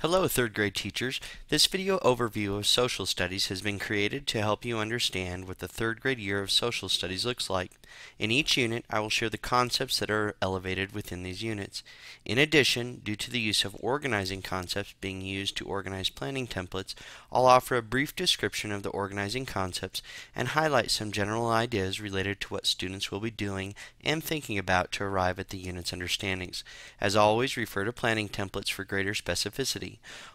Hello, third grade teachers. This video overview of social studies has been created to help you understand what the third grade year of social studies looks like. In each unit, I will share the concepts that are elevated within these units. In addition, due to the use of organizing concepts being used to organize planning templates, I'll offer a brief description of the organizing concepts and highlight some general ideas related to what students will be doing and thinking about to arrive at the unit's understandings. As always, refer to planning templates for greater specificity.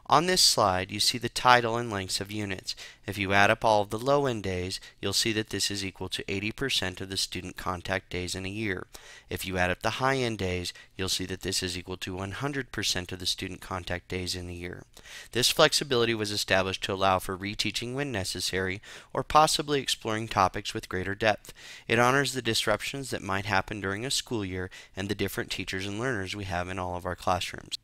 On this slide, you see the title and lengths of units. If you add up all of the low-end days, you'll see that this is equal to 80% of the student contact days in a year. If you add up the high-end days, you'll see that this is equal to 100% of the student contact days in a year. This flexibility was established to allow for reteaching when necessary, or possibly exploring topics with greater depth. It honors the disruptions that might happen during a school year and the different teachers and learners we have in all of our classrooms.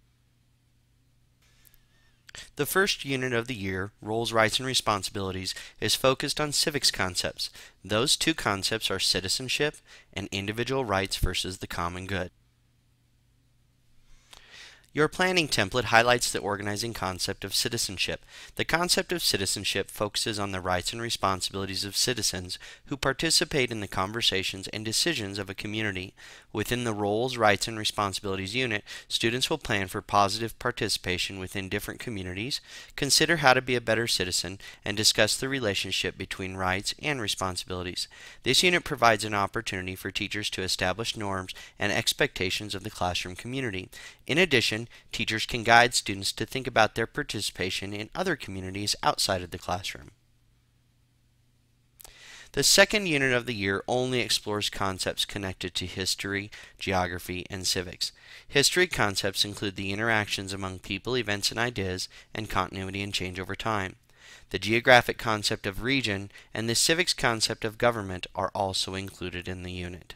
The first unit of the year, Roles, Rights, and Responsibilities, is focused on civics concepts. Those two concepts are citizenship and individual rights versus the common good. Your planning template highlights the organizing concept of citizenship. The concept of citizenship focuses on the rights and responsibilities of citizens who participate in the conversations and decisions of a community. Within the Roles, Rights, and Responsibilities unit, students will plan for positive participation within different communities, consider how to be a better citizen, and discuss the relationship between rights and responsibilities. This unit provides an opportunity for teachers to establish norms and expectations of the classroom community. In addition, teachers can guide students to think about their participation in other communities outside of the classroom. The second unit of the year only explores concepts connected to history, geography, and civics. History concepts include the interactions among people, events, and ideas, and continuity and change over time. The geographic concept of region and the civics concept of government are also included in the unit.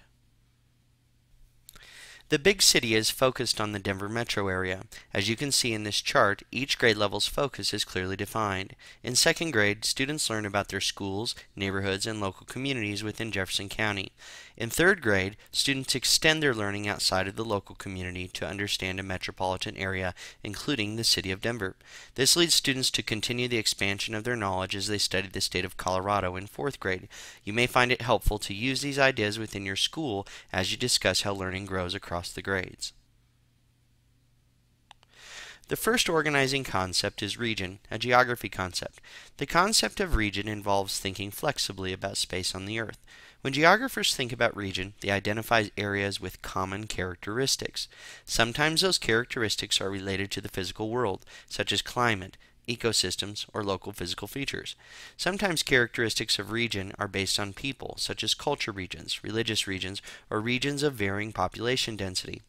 The big city is focused on the Denver metro area. As you can see in this chart, each grade level's focus is clearly defined. In second grade, students learn about their schools, neighborhoods, and local communities within Jefferson County. In third grade, students extend their learning outside of the local community to understand a metropolitan area, including the city of Denver. This leads students to continue the expansion of their knowledge as they study the state of Colorado in fourth grade. You may find it helpful to use these ideas within your school as you discuss how learning grows across the grades. The first organizing concept is region, a geography concept. The concept of region involves thinking flexibly about space on the earth. When geographers think about region, they identify areas with common characteristics. Sometimes those characteristics are related to the physical world, such as climate, ecosystems, or local physical features. Sometimes characteristics of region are based on people, such as culture regions, religious regions, or regions of varying population density.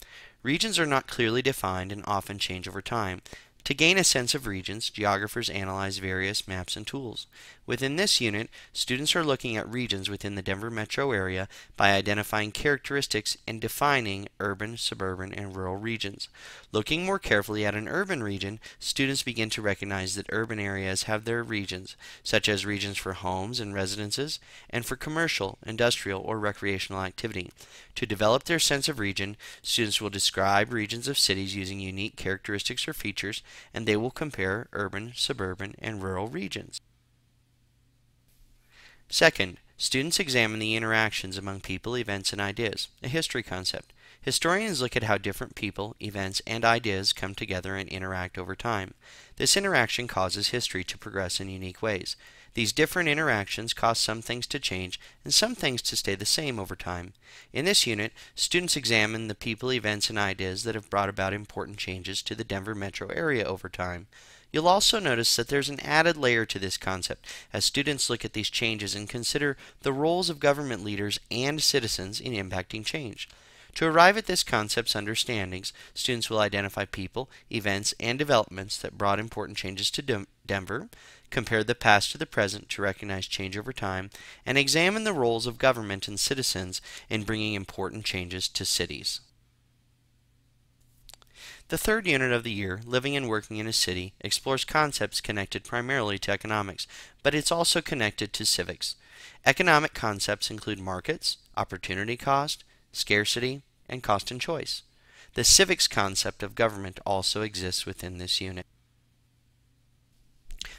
Regions are not clearly defined and often change over time. To gain a sense of regions, geographers analyze various maps and tools. Within this unit, students are looking at regions within the Denver metro area by identifying characteristics and defining urban, suburban, and rural regions. Looking more carefully at an urban region, students begin to recognize that urban areas have their regions, such as regions for homes and residences, and for commercial, industrial, or recreational activity. To develop their sense of region, students will describe regions of cities using unique characteristics or features, and they will compare urban, suburban, and rural regions. Second, students examine the interactions among people, events, and ideas, a history concept. Historians look at how different people, events, and ideas come together and interact over time. This interaction causes history to progress in unique ways. These different interactions cause some things to change and some things to stay the same over time. In this unit, students examine the people, events, and ideas that have brought about important changes to the Denver metro area over time. You'll also notice that there's an added layer to this concept as students look at these changes and consider the roles of government leaders and citizens in impacting change. To arrive at this concept's understandings, students will identify people, events, and developments that brought important changes to Denver, compare the past to the present to recognize change over time, and examine the roles of government and citizens in bringing important changes to cities. The third unit of the year, Living and Working in a City, explores concepts connected primarily to economics, but it's also connected to civics. Economic concepts include markets, opportunity cost, scarcity, and cost and choice. The civics concept of government also exists within this unit.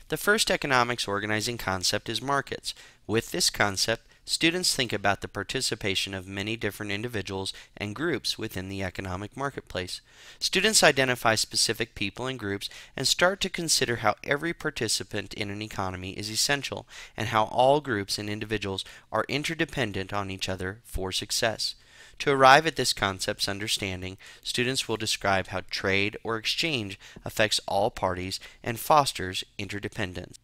The first economics organizing concept is markets. With this concept, students think about the participation of many different individuals and groups within the economic marketplace. Students identify specific people and groups and start to consider how every participant in an economy is essential and how all groups and individuals are interdependent on each other for success. To arrive at this concept's understanding, students will describe how trade or exchange affects all parties and fosters interdependence.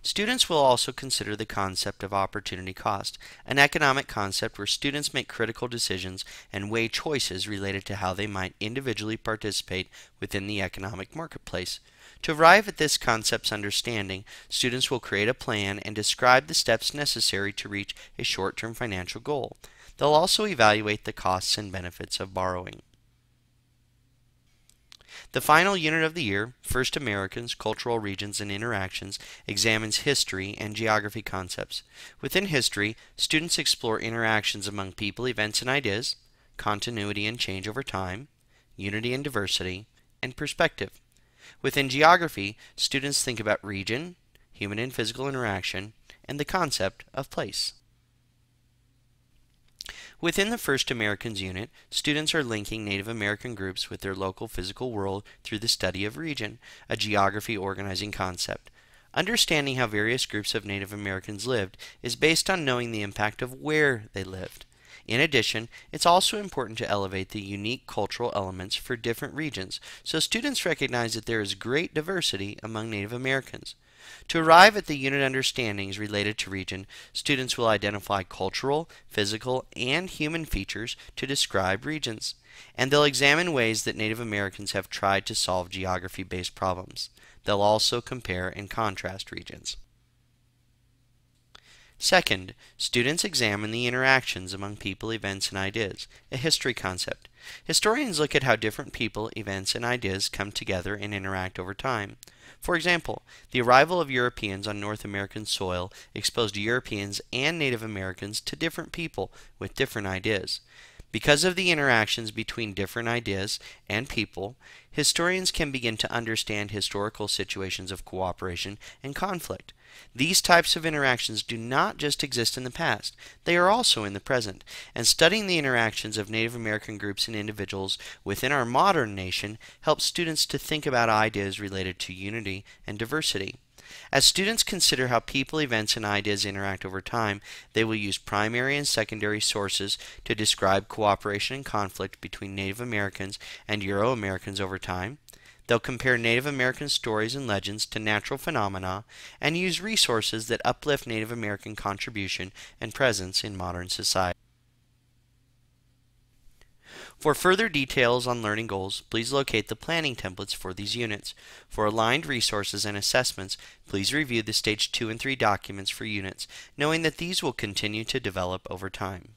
Students will also consider the concept of opportunity cost, an economic concept where students make critical decisions and weigh choices related to how they might individually participate within the economic marketplace. To arrive at this concept's understanding, students will create a plan and describe the steps necessary to reach a short-term financial goal. They'll also evaluate the costs and benefits of borrowing. The final unit of the year, First Americans, Cultural Regions, and Interactions, examines history and geography concepts. Within history, students explore interactions among people, events, and ideas, continuity and change over time, unity and diversity, and perspective. Within geography, students think about region, human and physical interaction, and the concept of place. Within the First Americans unit, students are linking Native American groups with their local physical world through the study of region, a geography organizing concept. Understanding how various groups of Native Americans lived is based on knowing the impact of where they lived. In addition, it's also important to elevate the unique cultural elements for different regions, so students recognize that there is great diversity among Native Americans. To arrive at the unit understandings related to region, students will identify cultural, physical, and human features to describe regions, and they'll examine ways that Native Americans have tried to solve geography-based problems. They'll also compare and contrast regions. Second, students examine the interactions among people, events, and ideas, a history concept. Historians look at how different people, events, and ideas come together and interact over time. For example, the arrival of Europeans on North American soil exposed Europeans and Native Americans to different people with different ideas. Because of the interactions between different ideas and people, historians can begin to understand historical situations of cooperation and conflict. These types of interactions do not just exist in the past, they are also in the present, and studying the interactions of Native American groups and individuals within our modern nation helps students to think about ideas related to unity and diversity. As students consider how people, events, and ideas interact over time, they will use primary and secondary sources to describe cooperation and conflict between Native Americans and Euro-Americans over time. They'll compare Native American stories and legends to natural phenomena and use resources that uplift Native American contribution and presence in modern society. For further details on learning goals, please locate the planning templates for these units. For aligned resources and assessments, please review the Stage 2 and 3 documents for units, knowing that these will continue to develop over time.